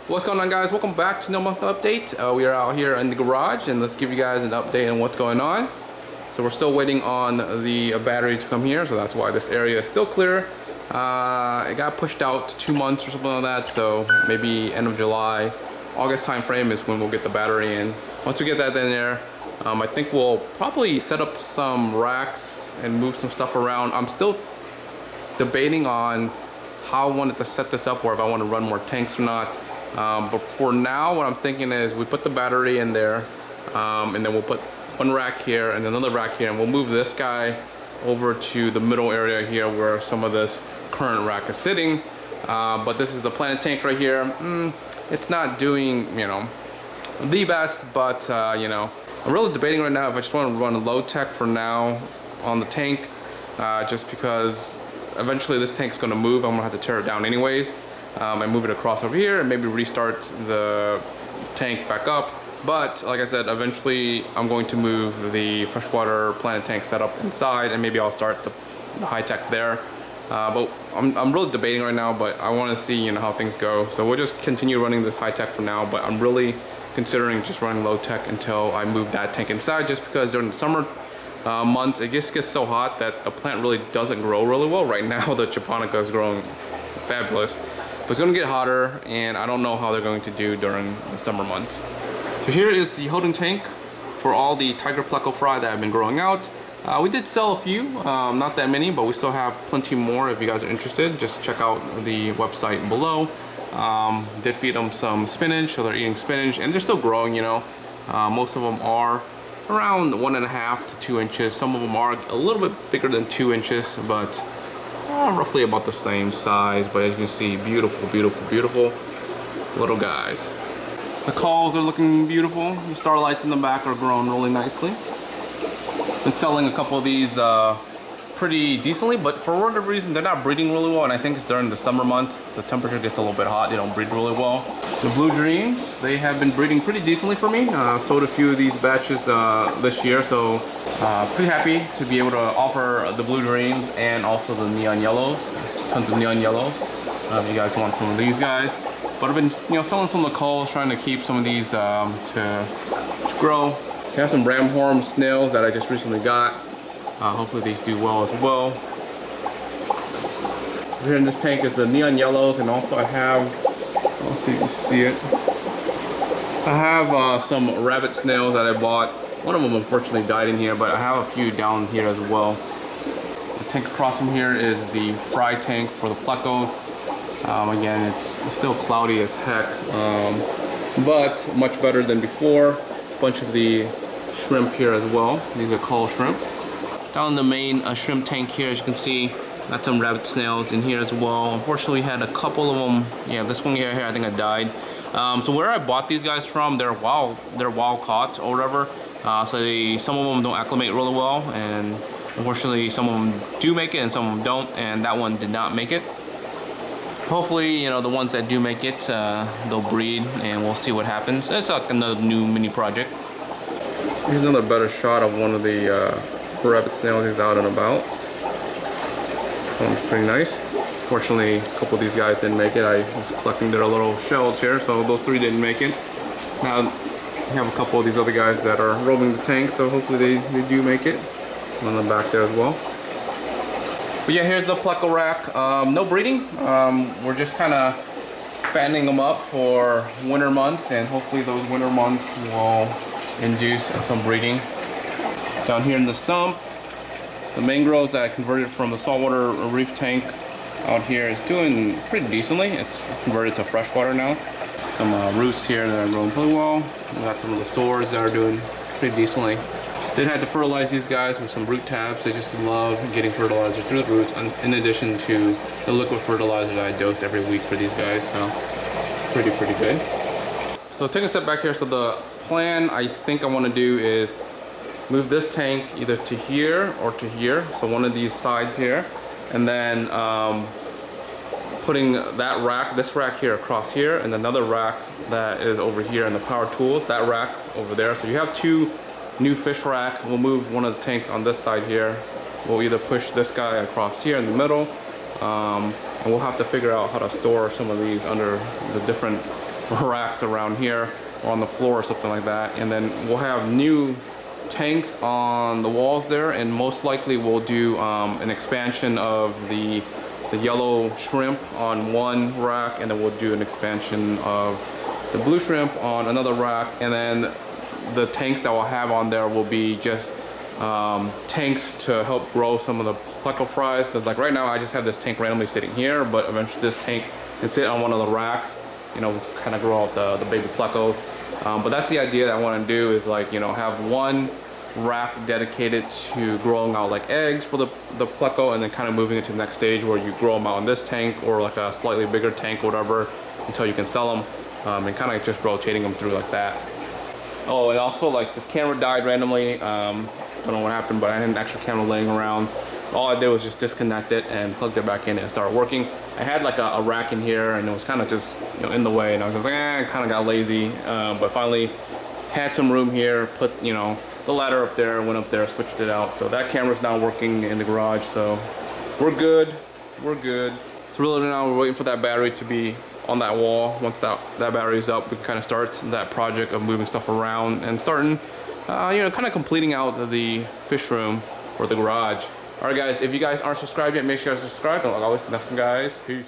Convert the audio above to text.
What's going on, guys? Welcome back to No Month Update. We are out here in the garage and let's give you guys an update on what's going on. So we're still waiting on the battery to come here, so that's why this area is still clear. It got pushed out to 2 months or something like that, so maybe end of July, August time frame is when we'll get the battery in. Once we get that in there, I think we'll probably set up some racks and move some stuff around. I'm still debating on how I wanted to set this up, or if I want to run more tanks or not. But for now, what I'm thinking is we put the battery in there, and then we'll put one rack here and another rack here, and we'll move this guy over to the middle area here where some of this current rack is sitting. But this is the planet tank right here. It's not doing, the best, but I'm really debating right now if I just want to run low tech for now on the tank, just because eventually this tank's going to move. I'm going to have to tear it down anyways. And move it across over here and maybe restart the tank back up. But like I said, eventually I'm going to move the freshwater planet tank setup inside, and maybe I'll start the high tech there. But I'm really debating right now, but I want to see how things go. So we'll just continue running this high tech for now, but I'm really considering just running low tech until I move that tank inside, just because during the summer months it just gets so hot that the plant really doesn't grow really well. Right now the japonica is growing fabulous. But it's going to get hotter, and I don't know how they're going to do during the summer months. So here is the holding tank for all the tiger Pleco Fry that have been growing out. We did sell a few, not that many, but we still have plenty more. If you guys are interested, just check out the website below. Did feed them some spinach, so they're eating spinach, and they're still growing, Most of them are around 1.5 to 2 inches. Some of them are a little bit bigger than 2 inches, but roughly about the same size. But as you can see, beautiful, beautiful, beautiful little guys. The calls are looking beautiful. The starlights in the back are growing really nicely. Been selling a couple of these pretty decently, but for whatever reason they're not breeding really well, and I think it's during the summer months. The temperature gets a little bit hot, they don't breed really well. The Blue Dreams, they have been breeding pretty decently for me. Sold a few of these batches this year, so pretty happy to be able to offer the Blue Dreams and also the Neon Yellows. Tons of Neon Yellows. If you guys want some of these guys. But I've been selling some of the calls, trying to keep some of these to grow. I have some Ramhorn Snails that I just recently got. Hopefully these do well as well. Here in this tank is the Neon Yellows, and also I have, let's see if you see it. I have some rabbit snails that I bought. One of them unfortunately died in here, but I have a few down here as well. The tank across from here is the fry tank for the plecos. Again, it's still cloudy as heck, but much better than before. A bunch of the shrimp here as well. These are coral shrimps. Down in the main shrimp tank here, as you can see, got some rabbit snails in here as well. Unfortunately, we had a couple of them. Yeah, this one here I think I died. So where I bought these guys from, they're wild caught or whatever. So some of them don't acclimate really well, and unfortunately some of them do make it and some of them don't, and that one did not make it. Hopefully, the ones that do make it, they'll breed, and we'll see what happens. It's like another new mini project. Here's another better shot of one of the rabbit snails. He's out and about. One's pretty nice. Fortunately, a couple of these guys didn't make it. I was collecting their little shells here, so those 3 didn't make it. Now, we have a couple of these other guys that are roaming the tank, so hopefully they do make it. On the back there as well. But yeah, here's the Pleco rack. No breeding. We're just kind of fattening them up for winter months, and hopefully those winter months will induce some breeding. Down here in the sump, the mangroves that I converted from the saltwater reef tank out here is doing pretty decently. It's converted to freshwater now. Some roots here that are growing pretty well. We got some of the stores that are doing pretty decently. Did have to fertilize these guys with some root tabs. They just love getting fertilizer through the roots, in addition to the liquid fertilizer that I dosed every week for these guys. So pretty good. So taking a step back here, so the plan I think I want to do is move this tank either to here or to here, so one of these sides here, and then putting that rack, this rack here across here, and another rack that is over here in the power tools, that rack over there. So you have 2 new fish rack. We'll move one of the tanks on this side here. We'll either push this guy across here in the middle, and we'll have to figure out how to store some of these under the different racks around here or on the floor or something like that. And then we'll have new tanks on the walls there, and most likely we'll do an expansion of the yellow shrimp on one rack, and then we'll do an expansion of the blue shrimp on another rack, and then the tanks that we'll have on there will be just tanks to help grow some of the Pleco Fries, because like right now I just have this tank randomly sitting here, but eventually this tank can sit on one of the racks, you know, kind of grow out the baby Plecos. But that's the idea that I want to do, is like, you know, have one rack dedicated to growing out like eggs for the Pleco, and then kind of moving it to the next stage where you grow them out in this tank or like a slightly bigger tank or whatever until you can sell them, and kind of just rotating them through like that. Oh, and also like this camera died randomly. Don't know what happened, but I had an extra camera laying around. All I did was just disconnect it and plugged it back in, and it started working. I had like a rack in here, and it was kind of just, you know, in the way, and I was like, I kind of got lazy, but finally had some room here, put, you know, the ladder up there, went up there, switched it out. So that camera's now working in the garage, so we're good, we're good. So really now we're waiting for that battery to be on that wall. Once that battery's up, we can kind of start that project of moving stuff around and starting, you know, kind of completing out the fish room or the garage. All right, guys, if you guys aren't subscribed yet, make sure to subscribe. And like always, next time, guys, peace.